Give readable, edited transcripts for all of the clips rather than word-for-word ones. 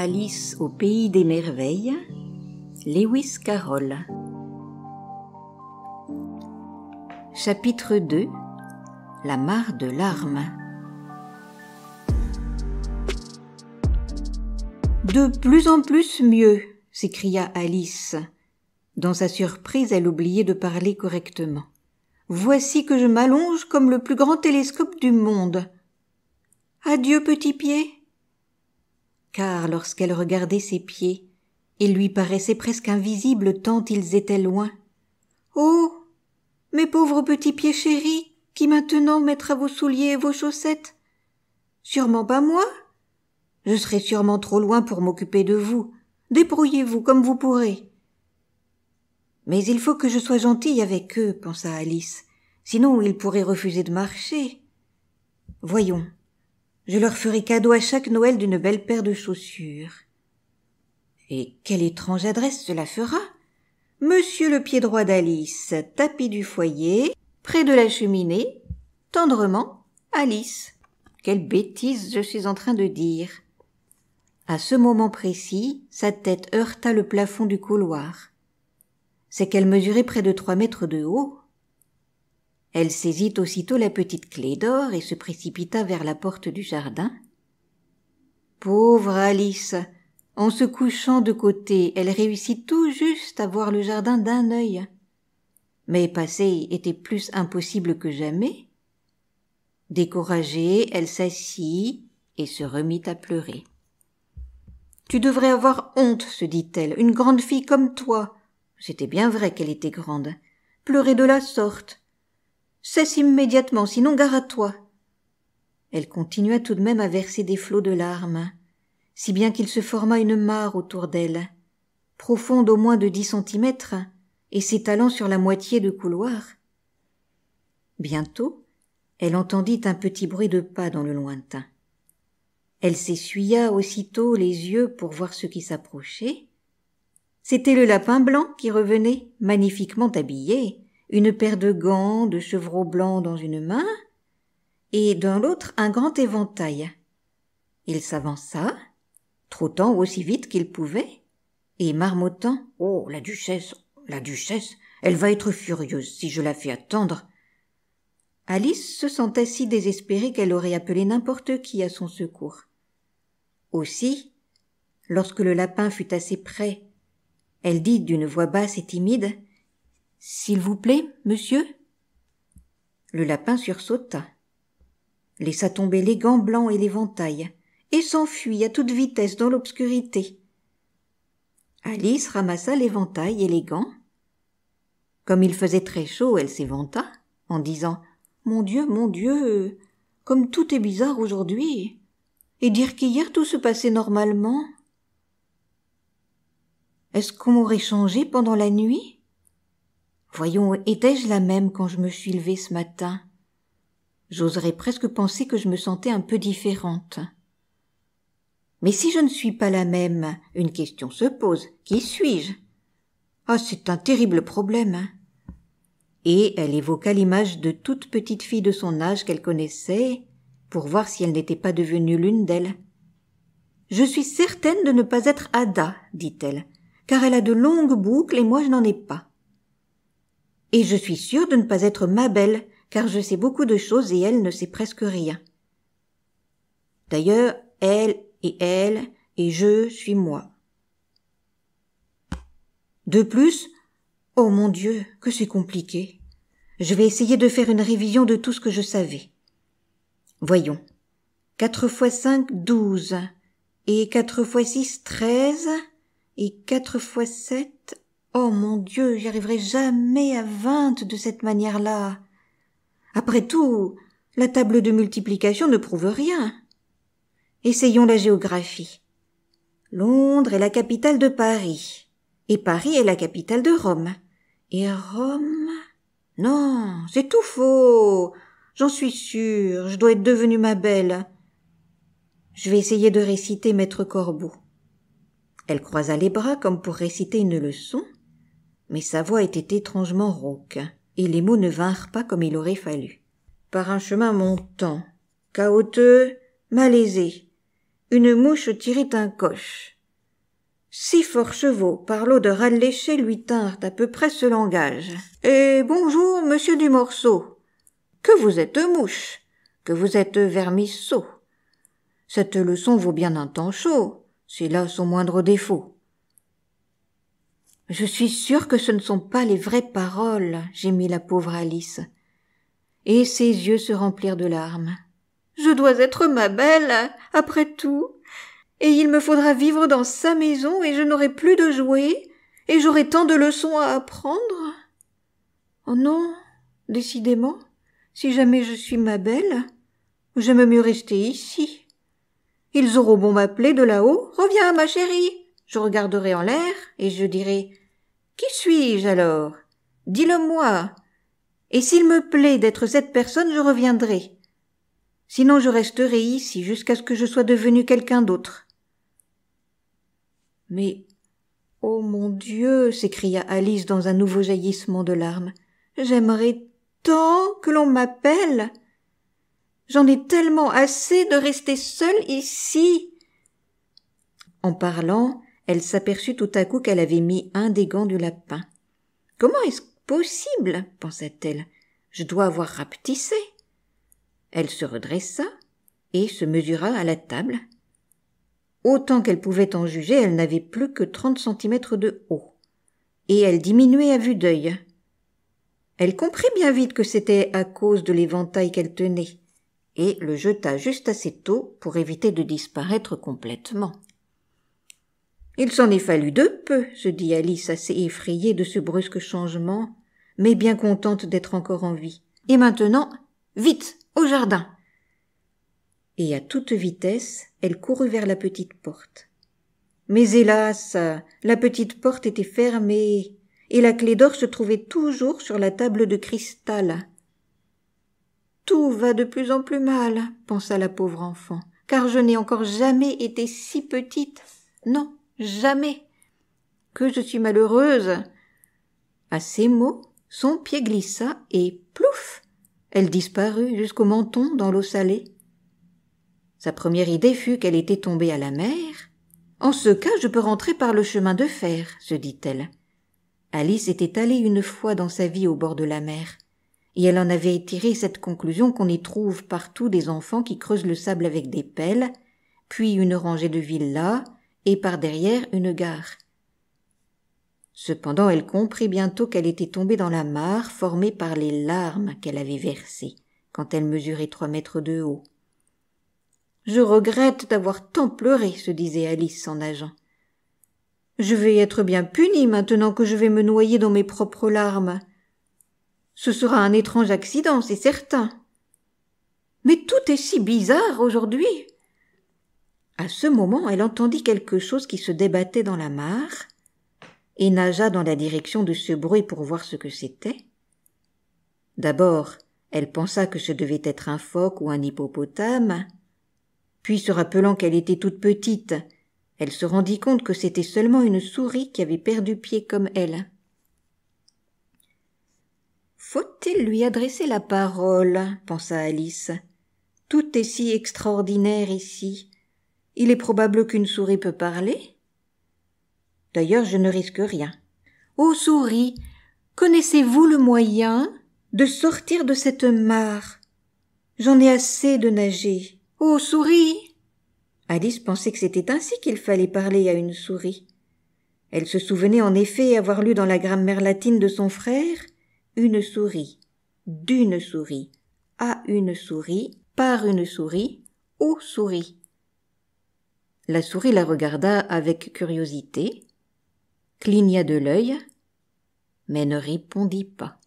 Alice au pays des merveilles, Lewis Carroll. Chapitre 2. La mare de larmes. De plus en plus mieux, s'écria Alice. Dans sa surprise, elle oubliait de parler correctement. Voici que je m'allonge comme le plus grand télescope du monde. Adieu, petit pied. Car lorsqu'elle regardait ses pieds, ils lui paraissaient presque invisibles tant ils étaient loin. Oh, mes pauvres petits pieds chéris, qui maintenant mettra vos souliers et vos chaussettes? Sûrement pas moi. Je serai sûrement trop loin pour m'occuper de vous. Débrouillez-vous comme vous pourrez. Mais il faut que je sois gentille avec eux, pensa Alice. Sinon, ils pourraient refuser de marcher. Voyons, je leur ferai cadeau à chaque Noël d'une belle paire de chaussures. Et quelle étrange adresse cela fera? Monsieur le pied droit d'Alice, tapis du foyer, près de la cheminée, tendrement, Alice. Quelle bêtise je suis en train de dire. À ce moment précis, sa tête heurta le plafond du couloir. C'est qu'elle mesurait près de 3 mètres de haut. Elle saisit aussitôt la petite clé d'or et se précipita vers la porte du jardin. Pauvre Alice! En se couchant de côté, elle réussit tout juste à voir le jardin d'un œil. Mais passer était plus impossible que jamais. Découragée, elle s'assit et se remit à pleurer. « Tu devrais avoir honte, se dit-elle, une grande fille comme toi. » C'était bien vrai qu'elle était grande. « Pleurer de la sorte. Cesse immédiatement, sinon gare à toi. » Elle continua tout de même à verser des flots de larmes, si bien qu'il se forma une mare autour d'elle, profonde au moins de 10 centimètres et s'étalant sur la moitié du couloir. Bientôt, elle entendit un petit bruit de pas dans le lointain. Elle s'essuya aussitôt les yeux pour voir ce qui s'approchait. C'était le lapin blanc qui revenait, magnifiquement habillé, une paire de gants de chevreau blanc dans une main, et dans l'autre un grand éventail. Il s'avança, trottant aussi vite qu'il pouvait, et marmottant « Oh, la duchesse, elle va être furieuse si je la fais attendre. » Alice se sentait si désespérée qu'elle aurait appelé n'importe qui à son secours. Aussi, lorsque le lapin fut assez près, elle dit d'une voix basse et timide « S'il vous plaît, monsieur ?» Le lapin sursauta, laissa tomber les gants blancs et l'éventail, et s'enfuit à toute vitesse dans l'obscurité. Alice ramassa l'éventail et les gants. Comme il faisait très chaud, elle s'éventa, en disant « Mon Dieu, comme tout est bizarre aujourd'hui, et dire qu'hier tout se passait normalement. Est-ce qu'on m'aurait changé pendant la nuit? Voyons, étais-je la même quand je me suis levée ce matin? J'oserais presque penser que je me sentais un peu différente. Mais si je ne suis pas la même, une question se pose. Qui suis-je? Ah, c'est un terrible problème. Et elle évoqua l'image de toute petite fille de son âge qu'elle connaissait, pour voir si elle n'était pas devenue l'une d'elles. Je suis certaine de ne pas être Ada, dit-elle, car elle a de longues boucles et moi je n'en ai pas. Et je suis sûre de ne pas être Mabel, car je sais beaucoup de choses et elle ne sait presque rien. D'ailleurs, elle et je suis moi. De plus, oh mon Dieu, que c'est compliqué. Je vais essayer de faire une révision de tout ce que je savais. Voyons. 4 x 5, 12. Et 4 x 6, 13. Et 4 x 7, oh mon Dieu, j'y arriverai jamais à 20 de cette manière-là. Après tout, la table de multiplication ne prouve rien. Essayons la géographie. Londres est la capitale de Paris. Et Paris est la capitale de Rome. Et Rome... Non, c'est tout faux. J'en suis sûre, je dois être devenue Mabel. Je vais essayer de réciter Maître Corbeau. Elle croisa les bras comme pour réciter une leçon, mais sa voix était étrangement rauque, et les mots ne vinrent pas comme il aurait fallu. Par un chemin montant, caoteux, malaisé, une mouche tirait un coche. 6 forts chevaux, par l'eau de ral léché, lui tinrent à peu près ce langage. « Eh, bonjour, monsieur du Morceau. Que vous êtes mouche, que vous êtes vermisseau. Cette leçon vaut bien un temps chaud, c'est là son moindre défaut. » « Je suis sûre que ce ne sont pas les vraies paroles, » gémit la pauvre Alice. Et ses yeux se remplirent de larmes. « Je dois être ma belle, après tout, et il me faudra vivre dans sa maison, et je n'aurai plus de jouets, et j'aurai tant de leçons à apprendre. Oh non, décidément, si jamais je suis ma belle, j'aime mieux rester ici. Ils auront beau m'appeler de là-haut, reviens, ma chérie. Je regarderai en l'air, et je dirai, qui suis-je alors? Dis-le-moi. Et s'il me plaît d'être cette personne, je reviendrai. Sinon je resterai ici jusqu'à ce que je sois devenue quelqu'un d'autre. Mais, oh mon Dieu, s'écria Alice dans un nouveau jaillissement de larmes, j'aimerais tant que l'on m'appelle. J'en ai tellement assez de rester seule ici. En parlant, elle s'aperçut tout à coup qu'elle avait mis un des gants du lapin. Comment est-ce possible, pensa-t-elle, je dois avoir rapetissé. Elle se redressa et se mesura à la table. Autant qu'elle pouvait en juger, elle n'avait plus que 30 centimètres de haut, et elle diminuait à vue d'œil. Elle comprit bien vite que c'était à cause de l'éventail qu'elle tenait, et le jeta juste assez tôt pour éviter de disparaître complètement. Il s'en est fallu de peu, se dit Alice, assez effrayée de ce brusque changement, mais bien contente d'être encore en vie. Et maintenant, vite, au jardin. Et à toute vitesse, elle courut vers la petite porte. Mais hélas, la petite porte était fermée, et la clé d'or se trouvait toujours sur la table de cristal. Tout va de plus en plus mal, pensa la pauvre enfant, car je n'ai encore jamais été si petite. Non, jamais. Que je suis malheureuse. À ces mots, son pied glissa et plouf, elle disparut jusqu'au menton dans l'eau salée. Sa première idée fut qu'elle était tombée à la mer. En ce cas, je peux rentrer par le chemin de fer, se dit-elle. Alice était allée une fois dans sa vie au bord de la mer, et elle en avait tiré cette conclusion qu'on y trouve partout des enfants qui creusent le sable avec des pelles, puis une rangée de villas, et par derrière une gare. Cependant, elle comprit bientôt qu'elle était tombée dans la mare formée par les larmes qu'elle avait versées quand elle mesurait 3 mètres de haut. « Je regrette d'avoir tant pleuré, » se disait Alice en nageant. « Je vais être bien punie maintenant que je vais me noyer dans mes propres larmes. Ce sera un étrange accident, c'est certain. Mais tout est si bizarre aujourd'hui. » À ce moment, elle entendit quelque chose qui se débattait dans la mare et nagea dans la direction de ce bruit pour voir ce que c'était. D'abord, elle pensa que ce devait être un phoque ou un hippopotame, puis se rappelant qu'elle était toute petite, elle se rendit compte que c'était seulement une souris qui avait perdu pied comme elle. « Faut-il lui adresser la parole ?» pensa Alice. « Tout est si extraordinaire ici. Il est probable qu'une souris peut parler. D'ailleurs, je ne risque rien. Ô souris, connaissez-vous le moyen de sortir de cette mare? J'en ai assez de nager. Ô souris !» Alice pensait que c'était ainsi qu'il fallait parler à une souris. Elle se souvenait en effet avoir lu dans la grammaire latine de son frère une souris, d'une souris, à une souris, par une souris, aux souris. La souris la regarda avec curiosité, cligna de l'œil, mais ne répondit pas.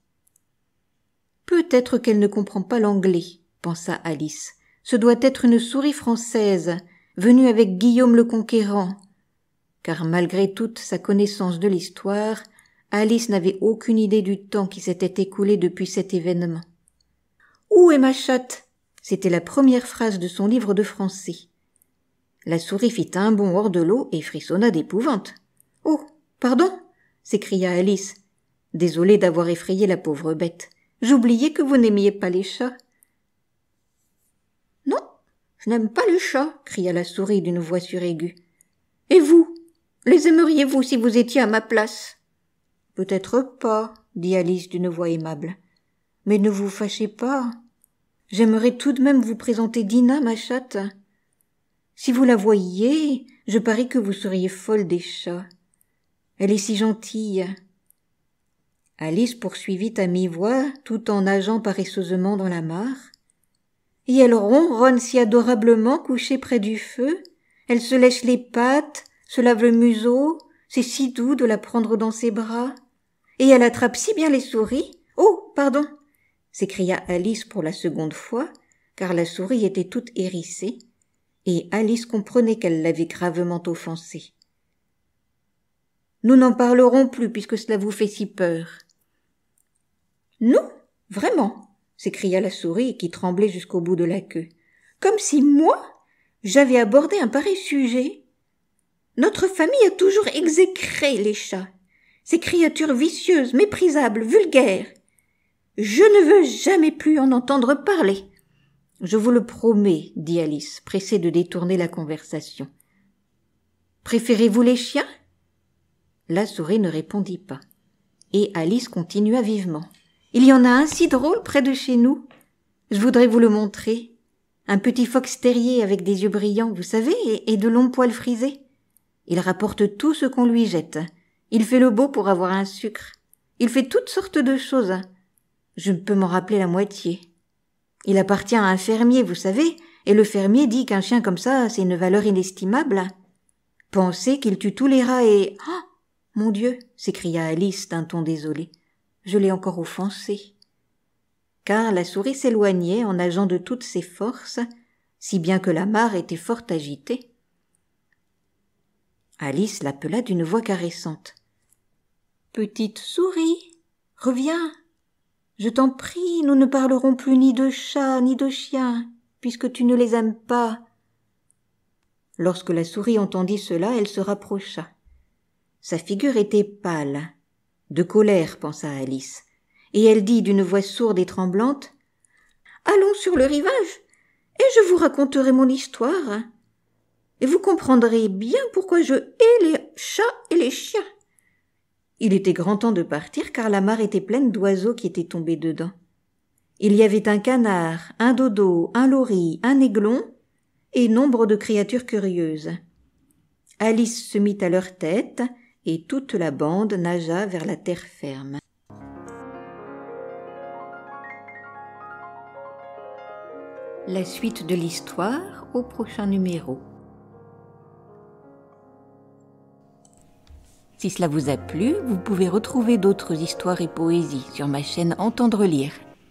« Peut-être qu'elle ne comprend pas l'anglais, » pensa Alice. « Ce doit être une souris française, venue avec Guillaume le Conquérant. » Car malgré toute sa connaissance de l'histoire, Alice n'avait aucune idée du temps qui s'était écoulé depuis cet événement. « Où est ma chatte ?» C'était la première phrase de son livre de français. La souris fit un bond hors de l'eau et frissonna d'épouvante. « Oh, pardon !» s'écria Alice, désolée d'avoir effrayé la pauvre bête. « J'oubliais que vous n'aimiez pas les chats. »« Non, Je n'aime pas les chats, cria la souris d'une voix suraiguë. Et vous, les aimeriez-vous si vous étiez à ma place? Peut-être pas, dit Alice d'une voix aimable. Mais ne vous fâchez pas. J'aimerais tout de même vous présenter Dinah, ma chatte. Si vous la voyiez, je parie que vous seriez folle des chats. Elle est si gentille. Alice poursuivit à mi-voix, tout en nageant paresseusement dans la mare. Et elle ronronne si adorablement couchée près du feu. Elle se lèche les pattes, se lave le museau, c'est si doux de la prendre dans ses bras. Et elle attrape si bien les souris. Oh, pardon, s'écria Alice pour la seconde fois, car la souris était toute hérissée, et Alice comprenait qu'elle l'avait gravement offensée. Nous n'en parlerons plus puisque cela vous fait si peur. Nous, vraiment, s'écria la souris qui tremblait jusqu'au bout de la queue. Comme si moi, j'avais abordé un pareil sujet. Notre famille a toujours exécré les chats, ces créatures vicieuses, méprisables, vulgaires. Je ne veux jamais plus en entendre parler. Je vous le promets, dit Alice, pressée de détourner la conversation. Préférez-vous les chiens? La souris ne répondit pas. Et Alice continua vivement. Il y en a un si drôle près de chez nous. Je voudrais vous le montrer. Un petit fox terrier avec des yeux brillants, vous savez, et de longs poils frisés. Il rapporte tout ce qu'on lui jette. Il fait le beau pour avoir un sucre. Il fait toutes sortes de choses. Je ne peux m'en rappeler la moitié. Il appartient à un fermier, vous savez, et le fermier dit qu'un chien comme ça, c'est une valeur inestimable. Pensez qu'il tue tous les rats et... Oh, mon Dieu, s'écria Alice d'un ton désolé. Je l'ai encore offensé. Car la souris s'éloignait en nageant de toutes ses forces, si bien que la mare était fort agitée. Alice l'appela d'une voix caressante. « Petite souris, reviens. Je t'en prie, nous ne parlerons plus ni de chats ni de chiens, puisque tu ne les aimes pas. » Lorsque la souris entendit cela, elle se rapprocha. Sa figure était pâle. De colère, pensa Alice, et elle dit d'une voix sourde et tremblante « Allons sur le rivage, et je vous raconterai mon histoire. Et vous comprendrez bien pourquoi je hais les chats et les chiens. » Il était grand temps de partir, car la mare était pleine d'oiseaux qui étaient tombés dedans. Il y avait un canard, un dodo, un lori, un aiglon, et nombre de créatures curieuses. Alice se mit à leur tête, et toute la bande nagea vers la terre ferme. La suite de l'histoire au prochain numéro. Si cela vous a plu, vous pouvez retrouver d'autres histoires et poésies sur ma chaîne Entendre lire.